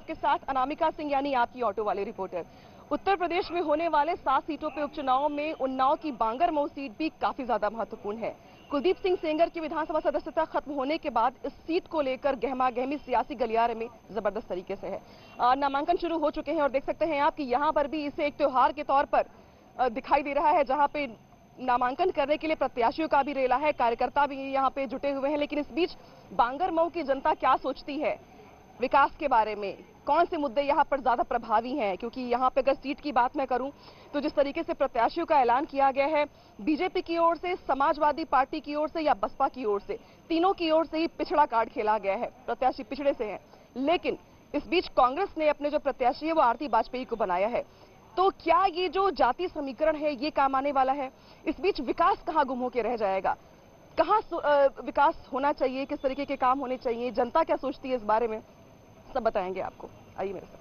आपके साथ अनामिका सिंह यानी आपकी ऑटो वाले रिपोर्टर। उत्तर प्रदेश में होने वाले 7 सीटों पे उपचुनाव में उन्नाव की बांगरमऊ सीट भी काफी ज्यादा महत्वपूर्ण है। कुलदीप सिंह सेंगर की विधानसभा सदस्यता खत्म होने के बाद इस सीट को लेकर गहमागहमी सियासी गलियारे में जबरदस्त तरीके से है। नामांकन शुरू हो चुके हैं और देख सकते हैं आप कि यहाँ पर भी इसे एक त्योहार के तौर पर दिखाई दे रहा है, जहाँ पे नामांकन करने के लिए प्रत्याशियों का भी रेला है, कार्यकर्ता भी यहाँ पे जुटे हुए हैं। लेकिन इस बीच बांगरमऊ की जनता क्या सोचती है विकास के बारे में, कौन से मुद्दे यहाँ पर ज्यादा प्रभावी हैं, क्योंकि यहाँ पे अगर सीट की बात मैं करूं तो जिस तरीके से प्रत्याशियों का ऐलान किया गया है, बीजेपी की ओर से, समाजवादी पार्टी की ओर से या बसपा की ओर से, तीनों की ओर से ही पिछड़ा कार्ड खेला गया है, प्रत्याशी पिछड़े से हैं। लेकिन इस बीच कांग्रेस ने अपने जो प्रत्याशी है वो आरती वाजपेयी को बनाया है। तो क्या ये जो जाति समीकरण है ये काम आने वाला है? इस बीच विकास कहाँ गुम होकर रह जाएगा, कहाँ विकास होना चाहिए, किस तरीके के काम होने चाहिए, जनता क्या सोचती है इस बारे में, सब बताएंगे आपको। आइए मेरे साथ।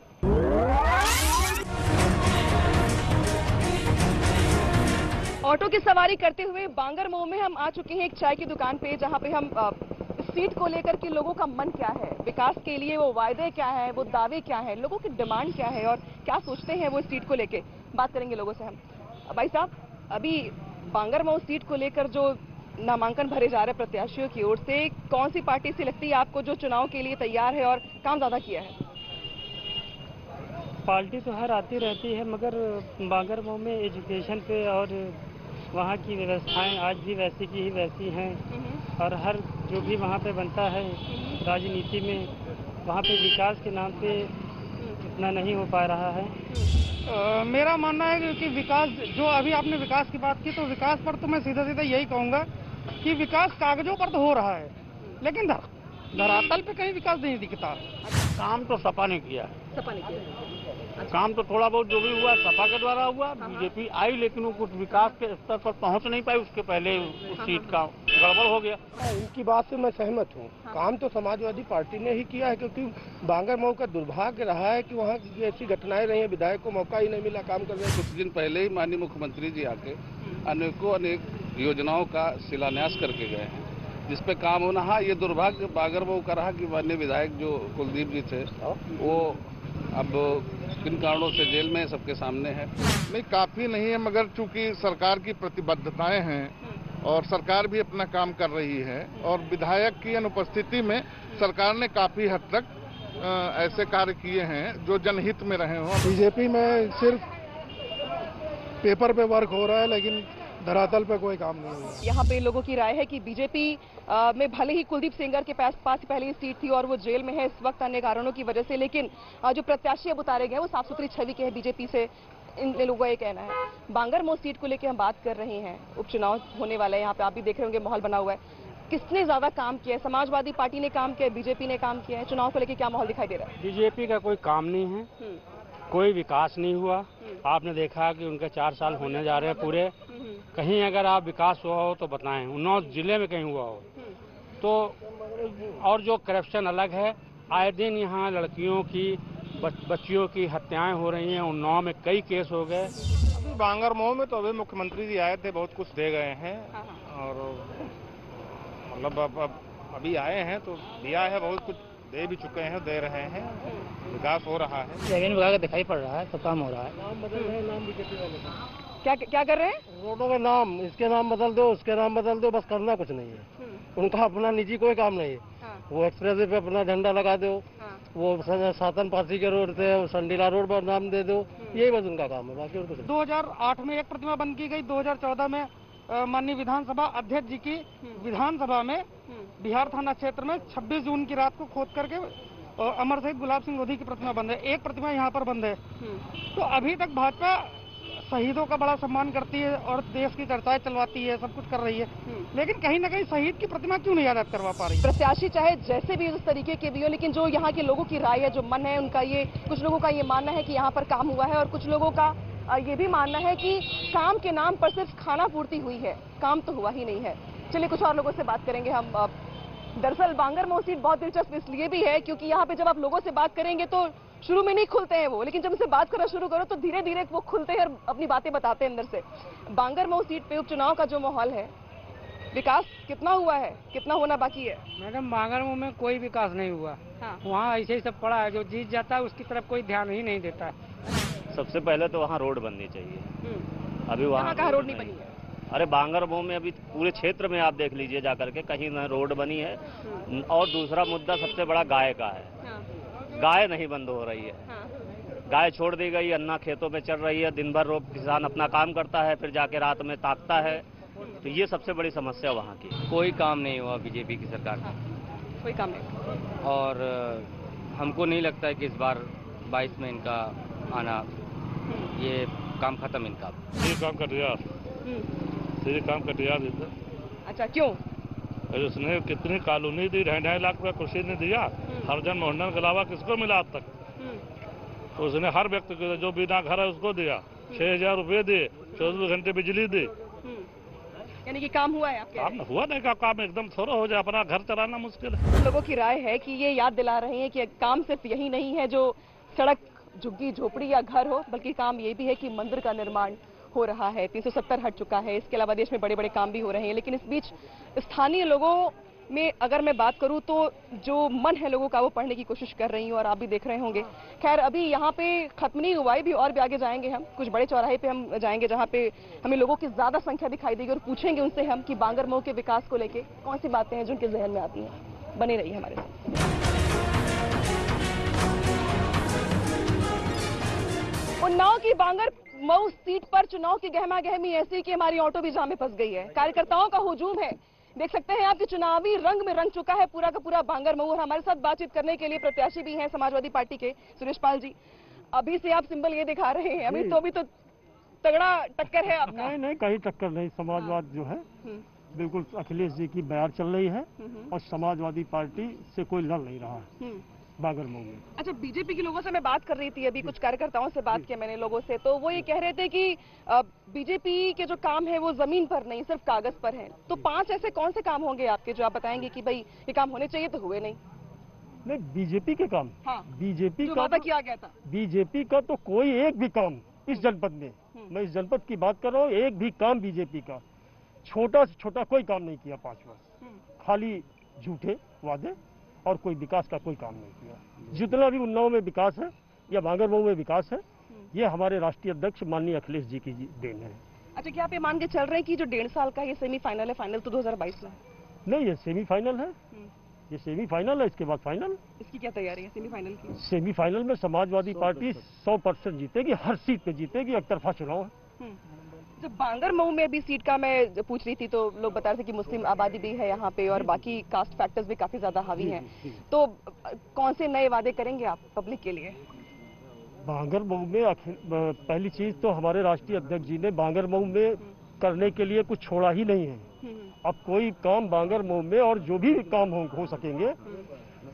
ऑटो की सवारी करते हुए बांगरमऊ में हम आ चुके हैं एक चाय की दुकान पे, जहां पे हम सीट को लेकर के लोगों का मन क्या है, विकास के लिए वो वायदे क्या है, वो दावे क्या है, लोगों की डिमांड क्या है और क्या सोचते हैं वो इस सीट को लेके, बात करेंगे लोगों से हम। भाई साहब, अभी बांगरमऊ सीट को लेकर जो नामांकन भरे जा रहे प्रत्याशियों की ओर से, कौन सी पार्टी से लगती है आपको जो चुनाव के लिए तैयार है और काम ज्यादा किया है? पार्टी तो हर आती रहती है, मगर बांगरमऊ में एजुकेशन पे और वहाँ की व्यवस्थाएं आज भी वैसी की ही वैसी हैं और हर जो भी वहाँ पे बनता है राजनीति में, वहाँ पे विकास के नाम पे इतना नहीं हो पा रहा है। मेरा मानना है कि विकास, जो अभी आपने विकास की बात की, तो विकास पर तो मैं सीधा सीधा यही कहूँगा कि विकास कागजों पर तो हो रहा है, लेकिन धरातल पे कहीं विकास नहीं दिखता। काम तो सपा ने किया, सपा ने किया। काम तो थोड़ा बहुत जो भी हुआ सपा के द्वारा हुआ। बीजेपी आई लेकिन वो कुछ विकास के स्तर पर पहुंच नहीं पाई, उसके पहले उस सीट का गड़बड़ हो गया। इनकी बात से मैं सहमत हूँ। काम तो समाजवादी पार्टी ने ही किया है, क्योंकि बांगरमऊ का दुर्भाग्य रहा है कि वहाँ की ऐसी घटनाएं रही हैं, विधायक को मौका ही नहीं मिला काम करने। कुछ दिन पहले ही माननीय मुख्यमंत्री जी आके अनेक योजनाओं का शिलान्यास करके गए हैं, जिस पे काम होना। हाँ, ये दुर्भाग्य बांगरमऊ का रहा कि माननीय विधायक जो कुलदीप जी थे वो अब किन कारणों से जेल में सबके सामने है। नहीं, काफी नहीं है, मगर चूंकि सरकार की प्रतिबद्धताएं हैं और सरकार भी अपना काम कर रही है और विधायक की अनुपस्थिति में सरकार ने काफी हद तक ऐसे कार्य किए हैं जो जनहित में रहे हों। बीजेपी में सिर्फ पेपर पे वर्क हो रहा है, लेकिन धरातल पे कोई काम नहीं हुआ। यहाँ पे लोगों की राय है कि बीजेपी में भले ही कुलदीप सेंगर के पास पहले ही सीट थी और वो जेल में है इस वक्त अन्य कारणों की वजह से, लेकिन जो प्रत्याशी अब उतारे गए वो साफ सुथरी छवि के हैं बीजेपी से, इन लोगों का ये कहना है। बांगरमऊ सीट को लेकर हम बात कर रहे हैं, उपचुनाव होने वाला है, यहाँ पे आप भी देख रहे होंगे माहौल बना हुआ है। किसने ज्यादा काम किया है? समाजवादी पार्टी ने काम किया है, बीजेपी ने काम किया है? चुनाव को लेकर क्या माहौल दिखाई दे रहा है? बीजेपी का कोई काम नहीं है, कोई विकास नहीं हुआ। आपने देखा कि उनके 4 साल होने जा रहे हैं पूरे, कहीं अगर आप विकास हुआ हो तो बताएं, उन्नाव जिले में कहीं हुआ हो तो। और जो करप्शन अलग है, आए दिन यहाँ लड़कियों की, बच्चियों की हत्याएं हो रही हैं। उन्नाव में कई केस हो गए। अभी बांगरमऊ में तो अभी मुख्यमंत्री जी आए थे, बहुत कुछ दे गए हैं और मतलब अब अभी आए हैं तो दिया है, बहुत कुछ दे भी चुके हैं, दे रहे हैं, विकास हो रहा है। जमीन विभाग दिखाई पड़ रहा है, तो काम हो रहा है। नाम बदल रहे हैं, नाम बीजेपी वाले क्या कर रहे हैं? रोडों के नाम, इसके नाम बदल दो, उसके नाम बदल दो, बस करना कुछ नहीं है। उनका अपना निजी कोई काम नहीं है। वो एक्सप्रेस पे अपना झंडा लगा दो, वो सातन पासी के रोड से संडीला रोड पर नाम दे दो, यही बस उनका काम है, बाकी और कुछ नहीं। 2008 में एक प्रतिमा बंद की गई, 2014 में माननीय विधानसभा अध्यक्ष जी की विधानसभा में बिहार थाना क्षेत्र में 26 जून की रात को खोद करके अमर शहीद गुलाब सिंह लोधी की प्रतिमा बंद है। एक प्रतिमा यहाँ पर बंद है। तो अभी तक भाजपा शहीदों का बड़ा सम्मान करती है और देश की चर्चाएं चलवाती है, सब कुछ कर रही है, लेकिन कहीं ना कहीं शहीद की प्रतिमा क्यों नहीं याद करवा पा रही? प्रत्याशी चाहे जैसे भी उस तरीके के भी हो, लेकिन जो यहाँ के लोगों की राय है, जो मन है उनका, ये कुछ लोगों का ये मानना है कि यहाँ पर काम हुआ है और कुछ लोगों का ये भी मानना है कि काम के नाम पर सिर्फ खाना पूर्ति हुई है, काम तो हुआ ही नहीं है। चलिए कुछ और लोगों से बात करेंगे हम। दरअसल बांगरमऊ सीट बहुत दिलचस्प इसलिए भी है क्योंकि यहाँ पे जब आप लोगों से बात करेंगे तो शुरू में नहीं खुलते हैं वो, लेकिन जब उनसे बात करना शुरू करो तो धीरे धीरे वो खुलते हैं और अपनी बातें बताते हैं अंदर से। बांगरमऊ सीट पे उपचुनाव का जो माहौल है विकास कितना हुआ है, कितना होना बाकी है? मैडम बांगरमऊ में कोई विकास नहीं हुआ। हाँ। वहाँ ऐसे ही सब पड़ा है, जो जीत जाता है उसकी तरफ कोई ध्यान ही नहीं देता है। सबसे पहले तो वहाँ रोड बननी चाहिए। अभी वहाँ कहाँ रोड नहीं बनी है? अरे बांगरमऊ में अभी पूरे क्षेत्र में आप देख लीजिए जाकर के, कहीं न रोड बनी है। और दूसरा मुद्दा सबसे बड़ा गाय का है। गाय नहीं बंद हो रही है। गाय छोड़ दी गई, अन्ना खेतों में चल रही है, दिन भर रोज किसान अपना काम करता है, फिर जाके रात में ताकता है। तो ये सबसे बड़ी समस्या वहाँ की। कोई काम नहीं हुआ बीजेपी की सरकार का। कोई काम नहीं। और हमको नहीं लगता है कि इस बार 22 में इनका आना, ये काम खत्म इनका। ये काम कर दिया, ये काम कर दिया। अच्छा, क्यों? उसने कितनी कॉलोनी दी, 2.5 लाख रुपया कृषि ने दिया। हरजन मोहन के अलावा किसको मिला अब तक? उसने हर व्यक्ति को जो बिना घर है उसको दिया। 6,000 रुपये दिए, 24 घंटे बिजली दी। यानी कि काम हुआ है आपके? काम हुआ नहीं का काम एकदम थोड़ा हो जाए, अपना घर चलाना मुश्किल है। लोगों की राय है कि ये याद दिला रहे हैं कि काम सिर्फ यही नहीं है जो सड़क, झुग्गी झोपड़ी या घर हो, बल्कि काम ये भी है कि मंदिर का निर्माण हो रहा है। 370 हट चुका है। इसके अलावा देश में बड़े बड़े काम भी हो रहे हैं। लेकिन इस बीच स्थानीय लोगों में अगर मैं बात करूं तो जो मन है लोगों का वो पढ़ने की कोशिश कर रही हूं, और आप भी देख रहे होंगे। खैर, अभी यहाँ पे खत्म नहीं हुआ है, भी और भी आगे जाएंगे हम। कुछ बड़े चौराहे पे हम जाएंगे जहाँ पे हमें लोगों की ज्यादा संख्या दिखाई देगी, और पूछेंगे उनसे हम कि बांगरमऊ के विकास को लेके कौन सी बातें हैं जो उनके जहन में आती हैं। बने रहिए हमारे साथ। उन्नाव की बांगरमऊ सीट पर चुनाव की गहमा गहमी ऐसी कि हमारी ऑटो भी जाम में फंस गई है। कार्यकर्ताओं का हुजूम है। देख सकते हैं आपके चुनावी रंग में रंग चुका है पूरा का पूरा बांगरमऊ। और हमारे साथ बातचीत करने के लिए प्रत्याशी भी हैं समाजवादी पार्टी के सुरेश पाल जी। अभी से आप सिंबल ये दिखा रहे हैं, अभी तो तगड़ा टक्कर है आपका। नहीं, कहीं टक्कर नहीं। समाजवाद जो है बिल्कुल अखिलेश जी की बयार चल रही है, और समाजवादी पार्टी से कोई लड़ नहीं रहा है बांगरमऊ में। अच्छा, बीजेपी के लोगों से मैं बात कर रही थी, अभी कुछ कार्यकर्ताओं से बात किया मैंने लोगों से, तो वो ये कह रहे थे कि बीजेपी के जो काम है वो जमीन पर नहीं, सिर्फ कागज पर है। तो 5 ऐसे कौन से काम होंगे आपके जो आप बताएंगे कि भाई ये काम होने चाहिए, तो हुए नहीं? नहीं, बीजेपी के काम। हाँ, बीजेपी जो का वादा किया गया था। बीजेपी का तो कोई एक भी काम इस जनपद में, मैं इस जनपद की बात कर रहा हूँ, एक भी काम बीजेपी का छोटा से छोटा कोई काम नहीं किया 5 वर्ष। खाली झूठे वादे और कोई विकास का कोई काम नहीं किया। जितना भी उन्नाव में विकास है या बांगरमऊ में विकास है, ये हमारे राष्ट्रीय अध्यक्ष माननीय अखिलेश जी की देन है। अच्छा, क्या आप ये मान के चल रहे हैं कि जो 1.5 साल का ये सेमीफाइनल है, फाइनल तो 2022 में? नहीं, ये सेमीफाइनल है। ये सेमीफाइनल है, इसके बाद फाइनल। इसकी क्या तैयारी है सेमीफाइनल की? सेमीफाइनल में समाजवादी पार्टी 100% जीतेगी, हर सीट पे जीतेगी। एक तरफा चुनाव है। जब बांगरमऊ में भी सीट का मैं पूछ रही थी तो लोग बता रहे थे कि मुस्लिम आबादी भी है यहाँ पे, और बाकी कास्ट फैक्टर्स भी काफी ज्यादा हावी हैं। तो कौन से नए वादे करेंगे आप पब्लिक के लिए? बांगरमऊ में पहली चीज तो हमारे राष्ट्रीय अध्यक्ष जी ने बांगरमऊ में करने के लिए कुछ छोड़ा ही नहीं है। अब कोई काम बांगरमऊ में, और जो भी काम हो सकेंगे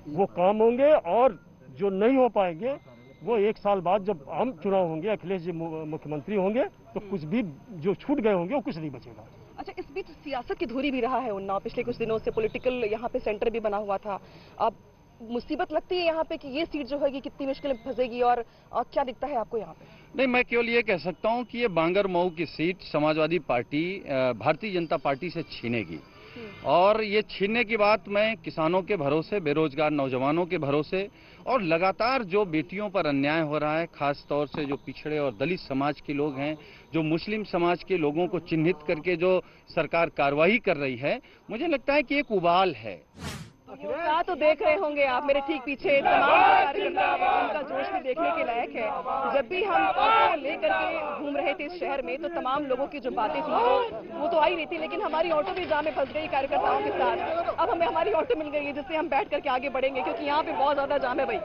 वो काम होंगे, और जो नहीं हो पाएंगे वो 1 साल बाद जब आम चुनाव होंगे, अखिलेश जी मुख्यमंत्री होंगे, तो कुछ भी जो छूट गए होंगे वो कुछ नहीं बचेगा। अच्छा, इस बीच सियासत की धुरी भी रहा है उन्नाव पिछले कुछ दिनों से। पॉलिटिकल यहाँ पे सेंटर भी बना हुआ था। अब मुसीबत लगती है यहाँ पे कि ये सीट जो है कितनी मुश्किल में फंसेगी, और क्या दिखता है आपको यहाँ पे? नहीं, मैं केवल ये कह सकता हूँ कि ये बांगरमऊ की seat Samajwadi party Bharatiya Janata party से छीनेगी। और ये छीनने की बात मैं किसानों के भरोसे, बेरोजगार नौजवानों के भरोसे, और लगातार जो बेटियों पर अन्याय हो रहा है, खास तौर से जो पिछड़े और दलित समाज के लोग हैं, जो मुस्लिम समाज के लोगों को चिन्हित करके जो सरकार कार्रवाई कर रही है, मुझे लगता है कि एक उबाल है। तो देख रहे होंगे आप मेरे ठीक पीछे तमाम कार्यकर्ता, उनका जोश भी देखने के लायक है। जब भी हम ऑटो लेकर के घूम रहे थे इस शहर में, तो तमाम लोगों की जो बातें थी वो तो आई रही थी, लेकिन हमारी ऑटो भी जाम में फंस गई कार्यकर्ताओं के साथ। अब हमें हमारी ऑटो मिल गई है जिससे हम बैठ करके आगे बढ़ेंगे, क्योंकि यहाँ पे बहुत ज्यादा जाम है भाई।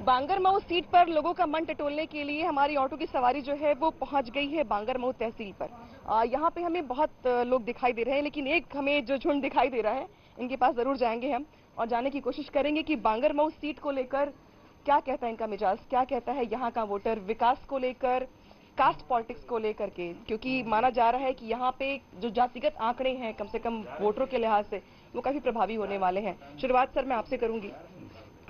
बांगरमऊ सीट पर लोगों का मन टटोलने के लिए हमारी ऑटो की सवारी जो है वो पहुंच गई है बांगरमऊ तहसील पर। यहाँ पे हमें बहुत लोग दिखाई दे रहे हैं, लेकिन एक हमें जो झुंड दिखाई दे रहा है, इनके पास जरूर जाएंगे हम और जाने की कोशिश करेंगे कि बांगरमऊ सीट को लेकर क्या कहता है इनका मिजाज, क्या कहता है यहाँ का वोटर, विकास को लेकर, कास्ट पॉलिटिक्स को लेकर के। क्योंकि माना जा रहा है कि यहाँ पे जो जातिगत आंकड़े हैं कम से कम वोटरों के लिहाज से वो काफी प्रभावी होने वाले हैं। शुरुआत सर मैं आपसे करूंगी।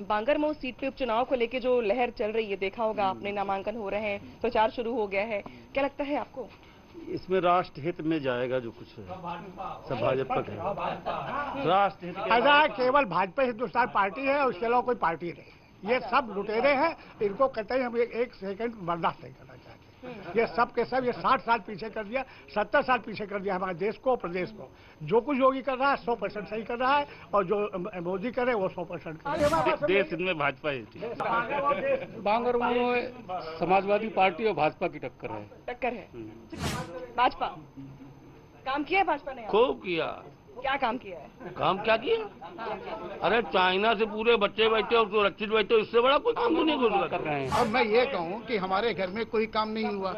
बांगरमऊ सीट पे उपचुनाव को लेकर जो लहर चल रही है, देखा होगा आपने, नामांकन हो रहे हैं, प्रचार शुरू हो गया है, क्या लगता है आपको? इसमें राष्ट्र हित में जाएगा जो कुछ है, सब भाजपा का राष्ट्र हित। ऐसा है, केवल भाजपा हिंदुस्तान पार्टी है और उसके अलावा कोई पार्टी नहीं। ये सब लुटेरे हैं, इनको कहते हैं हम एक सेकंड बर्दाश्त नहीं करना चाहते। ये सब के सब ये 60 साल पीछे कर दिया, 70 साल पीछे कर दिया हमारे देश को, प्रदेश को। जो कुछ योगी कर रहा है 100% सही कर रहा है, और जो मोदी करे वो 100% देश इनमें भाजपा ही थी। बांगर में समाजवादी पार्टी और भाजपा की टक्कर है। टक्कर है भाजपा। काम किया है भाजपा ने? खूब किया। क्या काम किया है? काम क्या किया? अरे चाइना से पूरे बच्चे बैठे और सुरक्षित बैठे, इससे बड़ा कोई काम नहीं कर रहे हैं। और मैं ये कहूँ कि हमारे घर में कोई काम नहीं हुआ,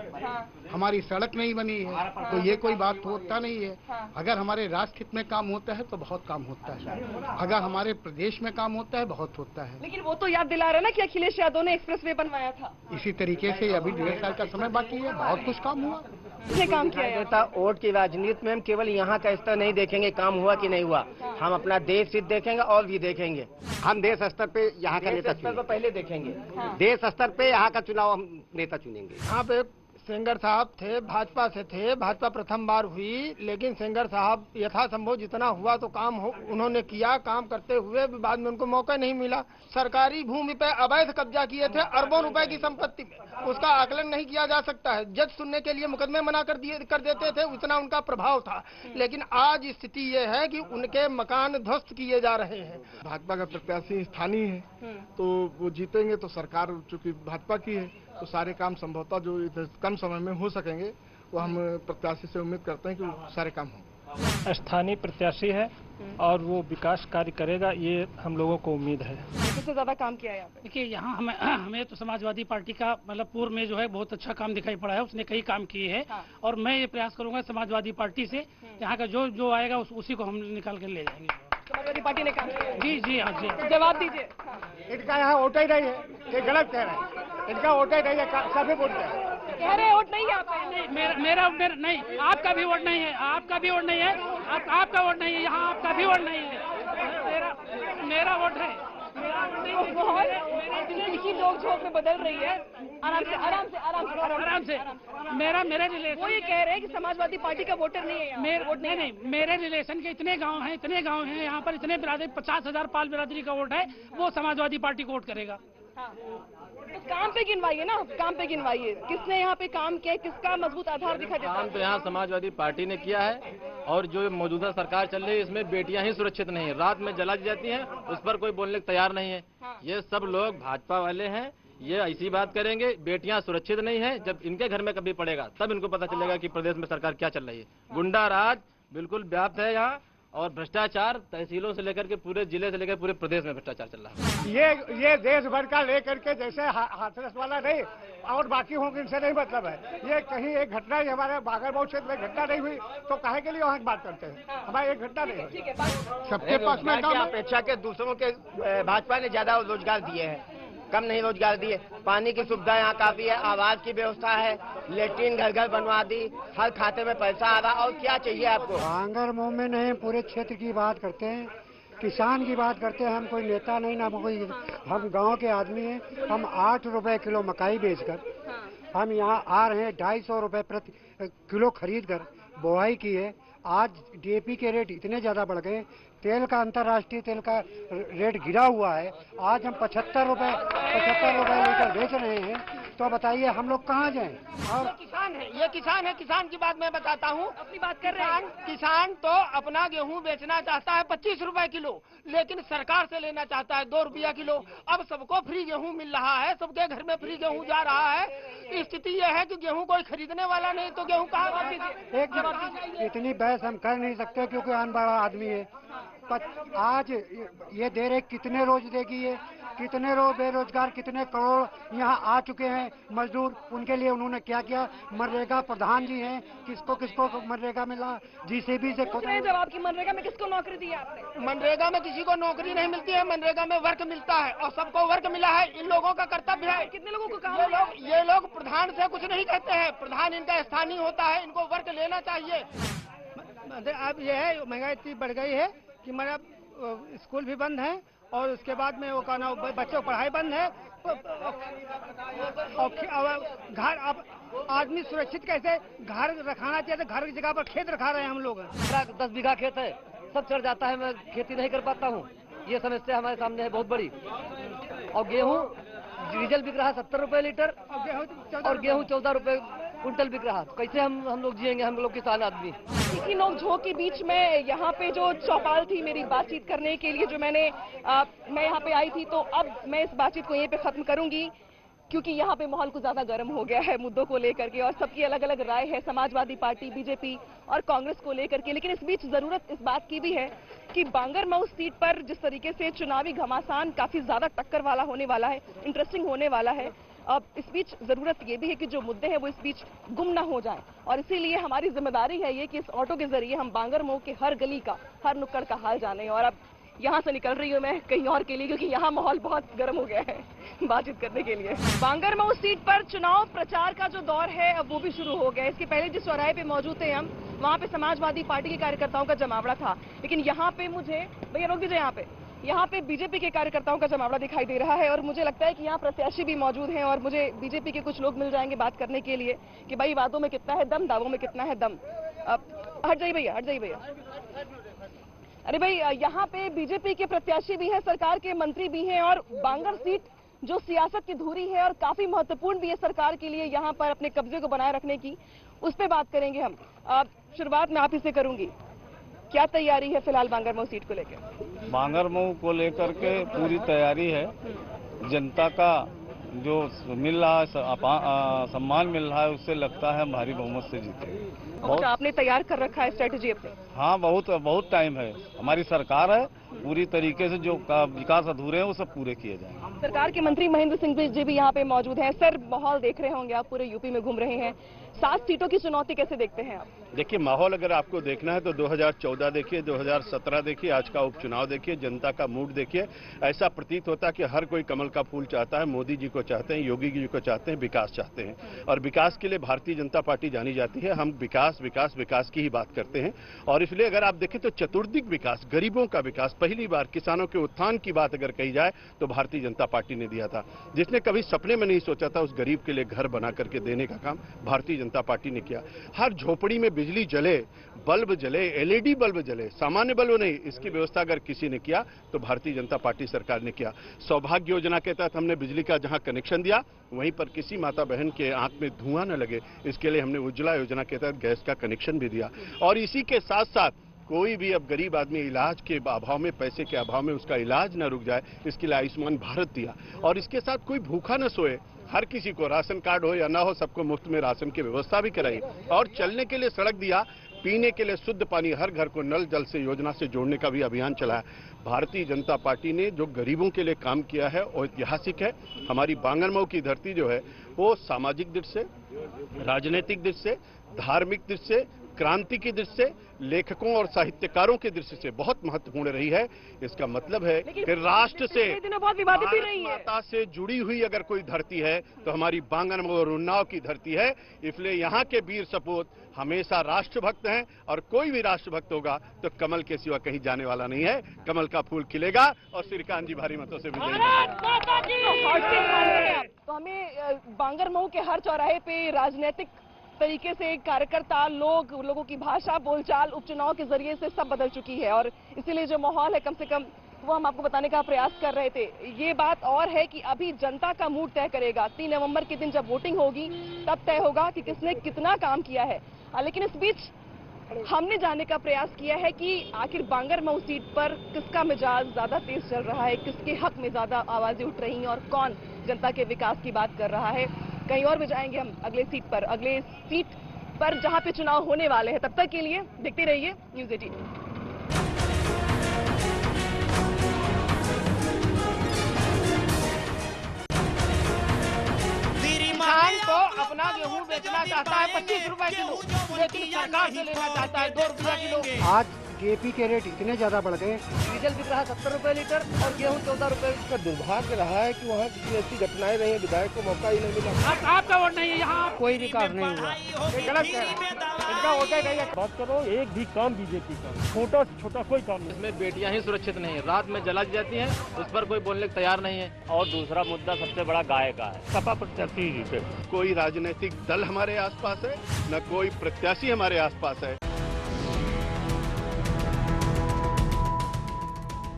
हमारी सड़क नहीं बनी है, तो ये कोई बात होता नहीं है। अगर हमारे राष्ट्र हित में काम होता है तो बहुत काम होता है, अगर हमारे प्रदेश में काम होता है बहुत होता है। लेकिन वो तो याद दिला रहा है ना कि अखिलेश यादव ने एक्सप्रेसवे बनवाया था। इसी तरीके से अभी 1.5 साल का समय बाकी है, बहुत कुछ काम हुआ। काम किया वोट की राजनीति में हम केवल यहाँ का स्तर नहीं देखेंगे काम हुआ कि नहीं हुआ, हम अपना देश हित देखेंगे और भी देखेंगे। हम देश स्तर पे यहाँ का नेता स्तर पर पहले देखेंगे, देश स्तर पे यहाँ का चुनाव हम नेता चुनेंगे। यहाँ पे सेंगर साहब थे, भाजपा से थे, भाजपा प्रथम बार हुई, लेकिन सेंगर साहब यथासंभव जितना हुआ तो काम उन्होंने किया। काम करते हुए भी बाद में उनको मौका नहीं मिला। सरकारी भूमि पे अवैध कब्जा किए थे, अरबों रुपए की संपत्ति पे, उसका आकलन नहीं किया जा सकता है। जज सुनने के लिए मुकदमे मना कर देते थे, उतना उनका प्रभाव था। लेकिन आज स्थिति ये है कि उनके मकान ध्वस्त किए जा रहे हैं। भाजपा का प्रत्याशी स्थानीय है तो वो जीतेंगे, तो सरकार चूंकि भाजपा की है तो सारे काम संभवतः जो कम समय में हो सकेंगे वो हम प्रत्याशी से उम्मीद करते हैं कि वो सारे काम हों। स्थानीय प्रत्याशी है और वो विकास कार्य करेगा, ये हम लोगों को उम्मीद है। सबसे ज्यादा काम किया है यहाँ पे? देखिए यहाँ हमें तो समाजवादी पार्टी का मतलब पूर्व में जो है बहुत अच्छा काम दिखाई पड़ा है, उसने कई काम किए हैं। और मैं ये प्रयास करूंगा समाजवादी पार्टी से यहाँ का जो आएगा उसी को हम निकाल कर ले जाएंगे। समाजवादी पार्टी ने काम किया? जी हाँ जी। जवाब दीजिए। इनका यहाँ वोट ही नहीं है, ये गलत कह रहे हैं। इनका वोट ही नहीं है, सभी वोट कह रहे वोट नहीं है आपका? मेरा नहीं, आपका भी वोट नहीं है, आपका भी वोट नहीं है, आपका वोट नहीं है, यहाँ आपका भी वोट नहीं है, मेरा वोट है। की नोक-झोंक में बदल रही है। आराम से। मेरा रिलेशन, वो ये कह रहे हैं कि समाजवादी पार्टी का वोटर नहीं है। वोट नहीं, मेरे रिलेशन के इतने गांव हैं यहाँ पर, इतने बिरादरी 50,000 पाल बिरादरी का वोट है, वो समाजवादी पार्टी को वोट करेगा। तो काम पे गिनवाइए ना, काम पे गिनवाइए किसने यहाँ पे काम किया, किसका मजबूत आधार दिखा देता है। काम तो यहाँ समाजवादी पार्टी ने किया है, और जो मौजूदा सरकार चल रही है इसमें बेटियां ही सुरक्षित नहीं है, रात में जला दी जाती हैं, उस पर कोई बोलने को तैयार नहीं है। ये सब लोग भाजपा वाले हैं, ये ऐसी बात करेंगे बेटियां सुरक्षित नहीं है। जब इनके घर में कभी पड़ेगा तब इनको पता चलेगा कि प्रदेश में सरकार क्या चल रही है। गुंडा राज बिल्कुल व्याप्त है यहाँ, और भ्रष्टाचार तहसीलों से लेकर के पूरे जिले से लेकर पूरे प्रदेश में भ्रष्टाचार चल रहा है। ये देश भर का लेकर के जैसे हाथरस वाला नहीं और बाकी होंगे, इनसे नहीं मतलब है। ये कहीं एक घटना ही हमारे बागरमऊ क्षेत्र में घटना नहीं हुई तो काहे के लिए वहाँ बात करते हैं? हमारी एक घटना नहीं हुई। सबके पास में अपेक्षा के दूसरों के भाजपा ने ज्यादा रोजगार दिए हैं, कम नहीं रोजगार दिए। पानी की सुविधा यहाँ काफी है, आवास की व्यवस्था है, लेट्रिन घर बनवा दी, हर खाते में पैसा आ रहा, और क्या चाहिए आपको? बांगरमऊ में नहीं, पूरे क्षेत्र की बात करते हैं, किसान की बात करते हैं। हम कोई नेता नहीं ना कोई, हम गांव के आदमी हैं। हम 8 रुपए किलो मकाई बेचकर हम यहाँ आ रहे हैं, 250 रुपए प्रति किलो खरीद कर बुआई की है। आज डीएपी के रेट इतने ज्यादा बढ़ गए, तेल का अंतर्राष्ट्रीय तेल का रेट गिरा हुआ है। आज हम 75 रुपए लीटर बेच रहे हैं, तो बताइए हम लोग कहाँ जाएं? और ये किसान है, किसान की बात मैं बताता हूँ। अपनी बात कर रहे हैं। किसान तो अपना गेहूँ बेचना चाहता है 25 रुपए किलो, लेकिन सरकार से लेना चाहता है 2 रुपया किलो। अब सबको फ्री गेहूँ मिल रहा है, सबके घर में फ्री गेहूँ जा रहा है। स्थिति यह है कि गेहूँ कोई खरीदने वाला नहीं, तो गेहूँ कहाँ? इतनी बहस हम कर नहीं सकते क्योंकि अनबड़ा आदमी है। आज ये दे रहे, कितने रोज देगी ये? कितने बेरोजगार, कितने करोड़ यहाँ आ चुके हैं मजदूर, उनके लिए उन्होंने क्या किया? मनरेगा प्रधान जी हैं, किसको मनरेगा मिला? जीसीबी से जवाब की मनरेगा में किसको नौकरी दी आपने? मनरेगा में किसी को नौकरी नहीं मिलती है, मनरेगा में वर्क मिलता है, और सबको वर्क मिला है। इन लोगों का कर्तव्य है। कितने लोगों को काम? ये लोग प्रधान से कुछ नहीं कहते हैं, प्रधान इनका स्थानीय होता है, इनको वर्क लेना चाहिए। अब ये है, महंगाई इतनी बढ़ गई है कि मेरा स्कूल भी बंद है, और उसके बाद में वो कहना बच्चों पढ़ाई बंद है, और घर अब आदमी सुरक्षित कैसे घर रखाना चाहिए, घर की जगह पर खेत रखा रहे हैं हम लोग। 10 बीघा खेत है, सब चढ़ जाता है, मैं खेती नहीं कर पाता हूँ। ये समस्या हमारे सामने है बहुत बड़ी। और गेहूँ डीजल बिक रहा है 70 रुपए लीटर और गेहूँ 14 रुपए कुंटल बिक रहा। तो कैसे हम लोग जिएंगे, हम लोग किसान आदमी। इसी नोकझोंक के बीच में यहाँ पे जो चौपाल थी मेरी बातचीत करने के लिए, जो मैं यहाँ पे आई थी, तो अब मैं इस बातचीत को यहीं पे खत्म करूंगी, क्योंकि यहाँ पे माहौल कुछ ज्यादा गर्म हो गया है मुद्दों को लेकर के, और सबकी अलग अलग राय है, समाजवादी पार्टी, बीजेपी और कांग्रेस को लेकर के। लेकिन इस बीच जरूरत इस बात की भी है कि बांगरमऊ सीट पर जिस तरीके से चुनावी घमासान काफी ज्यादा टक्कर वाला होने वाला है, इंटरेस्टिंग होने वाला है, अब इस बीच जरूरत ये भी है कि जो मुद्दे हैं वो इस बीच गुम ना हो जाएं, और इसीलिए हमारी जिम्मेदारी है ये कि इस ऑटो के जरिए हम बांगरमऊ के हर गली का, हर नुक्कड़ का हाल जाने। और अब यहाँ से निकल रही हूँ मैं कहीं और के लिए, क्योंकि यहाँ माहौल बहुत गर्म हो गया है बातचीत करने के लिए। बांगरमऊ सीट पर चुनाव प्रचार का जो दौर है अब वो भी शुरू हो गया है। इसके पहले जिस चौराहे पे मौजूद थे हम, वहाँ पे समाजवादी पार्टी के कार्यकर्ताओं का जमावड़ा था, लेकिन यहाँ पे मुझे, भैया रोक दीजिए, यहाँ पे बीजेपी के कार्यकर्ताओं का जमावड़ा दिखाई दे रहा है, और मुझे लगता है कि यहाँ प्रत्याशी भी मौजूद हैं, और मुझे बीजेपी के कुछ लोग मिल जाएंगे बात करने के लिए कि भाई वादों में कितना है दम, दावों में कितना है दम। अब हट जाइए भैया। अरे भाई, यहाँ पे बीजेपी के प्रत्याशी भी हैं, सरकार के मंत्री भी हैं, और बांगर सीट जो सियासत की धुरी है और काफी महत्वपूर्ण भी है सरकार के लिए यहाँ पर अपने कब्जे को बनाए रखने की, उस पर बात करेंगे हम। शुरुआत में आप ही से करूंगी, क्या तैयारी है फिलहाल बांगरमऊ सीट को लेकर? बांगरमऊ को लेकर के पूरी तैयारी है। जनता का जो मिल रहा है सम्मान मिल रहा है, उससे लगता है भारी बहुमत से जीते। बहुत आपने तैयार कर रखा है स्ट्रेटेजी अपने? हाँ, बहुत टाइम है। हमारी सरकार है, पूरी तरीके से जो विकास अधूरे हैं वो सब पूरे किए जाएंगे। सरकार के मंत्री महेंद्र सिंह जी भी यहाँ पे मौजूद हैं। सर, माहौल देख रहे होंगे आप, पूरे यूपी में घूम रहे हैं, 7 सीटों की चुनौती कैसे देखते हैं आप? देखिए, माहौल अगर आपको देखना है तो 2014 देखिए, 2017 देखिए, आज का उपचुनाव देखिए, जनता का मूड देखिए। ऐसा प्रतीत होता है कि हर कोई कमल का फूल चाहता है, मोदी जी को चाहते हैं, योगी जी को चाहते हैं, विकास चाहते हैं, और विकास के लिए भारतीय जनता पार्टी जानी जाती है। हम विकास विकास विकास की ही बात करते हैं, और इसलिए अगर आप देखें तो चतुर्दिक विकास, गरीबों का विकास, पहली बार किसानों के उत्थान की बात अगर कही जाए तो भारतीय जनता पार्टी ने दिया था। जिसने कभी सपने में नहीं सोचा था उस गरीब के लिए घर बना करके देने का काम भारतीय जनता पार्टी ने किया। हर झोपड़ी में बिजली जले, बल्ब जले, एलईडी बल्ब जले, सामान्य बल्ब नहीं, इसकी व्यवस्था अगर किसी ने किया तो भारतीय जनता पार्टी सरकार ने किया। सौभाग्य योजना के तहत हमने बिजली का जहां कनेक्शन दिया, वहीं पर किसी माता बहन के आंख में धुआं न लगे, इसके लिए हमने उज्ज्वला योजना के तहत गैस का कनेक्शन भी दिया। और इसी के साथ साथ कोई भी अब गरीब आदमी इलाज के अभाव में, पैसे के अभाव में उसका इलाज न रुक जाए, इसके लिए आयुष्मान भारत दिया। और इसके साथ कोई भूखा न सोए, हर किसी को राशन कार्ड हो या ना हो, सबको मुफ्त में राशन की व्यवस्था भी कराई। और चलने के लिए सड़क दिया, पीने के लिए शुद्ध पानी, हर घर को नल जल से योजना से जोड़ने का भी अभियान चलाया। भारतीय जनता पार्टी ने जो गरीबों के लिए काम किया है वो ऐतिहासिक है। हमारी बांगरमऊ की धरती जो है वो सामाजिक दृष्टि से, राजनीतिक दृष्टि से, धार्मिक दृष्टि से, क्रांति की दृष्टि से, लेखकों और साहित्यकारों की दृष्टि से बहुत महत्वपूर्ण रही है। इसका मतलब है कि राष्ट्र से, माता से जुड़ी हुई अगर कोई धरती है तो हमारी बांगरमऊ और उन्नाव की धरती है। इसलिए यहाँ के वीर सपूत हमेशा राष्ट्रभक्त हैं, और कोई भी राष्ट्रभक्त होगा तो कमल के सिवा कहीं जाने वाला नहीं है। कमल का फूल खिलेगा और श्रीकांत जी भारी मतों से विजयी होंगे। तो हमें बांगरमऊ के हर चौराहे पे राजनीतिक तरीके से कार्यकर्ता, लोगों की भाषा, बोलचाल उपचुनाव के जरिए से सब बदल चुकी है, और इसीलिए जो माहौल है कम से कम वो हम आपको बताने का प्रयास कर रहे थे। ये बात और है कि अभी जनता का मूड तय करेगा। 3 नवंबर के दिन जब वोटिंग होगी तब तय होगा कि किसने कितना काम किया है। लेकिन इस बीच हमने जानने का प्रयास किया है कि आखिर बांगरमऊ सीट पर किसका मिजाज ज्यादा तेज चल रहा है, किसके हक में ज्यादा आवाजें उठ रही हैं, और कौन जनता के विकास की बात कर रहा है। कहीं और भी जाएंगे हम अगले सीट पर जहां पे चुनाव होने वाले हैं। तब तक के लिए देखते रहिए न्यूज़ 18। किसान तो अपना गेहूं बेचना चाहता है 25 रुपए किलो, लेकिन सरकार से लेना चाहता है 2 रुपया किलो। आज डीएपी के रेट इतने ज्यादा बढ़ गए, डीजल बिक रहा 70 रुपए लीटर और गेहूँ 14 रुपए। का दुर्भाग्य रहा है कि वहाँ किसी ऐसी घटनाएं रही है, विधायक को मौका ही नहीं मिला। आपका वोट नहीं है यहाँ, कोई विकास नहीं हुआ। गलत कह रहा है। उनका होते नहीं है। बात करो, एक भी काम बीजेपी का छोटा से छोटा कोई काम नहीं। इसमें बेटियां ही सुरक्षित नहीं है, रात में जला दी जाती हैं, उस पर कोई बोलने को तैयार नहीं है। और दूसरा मुद्दा सबसे बड़ा गाय का है। सपा प्रत्याशी जीते। कोई राजनीतिक दल हमारे आसपास है, न कोई प्रत्याशी हमारे आसपास है।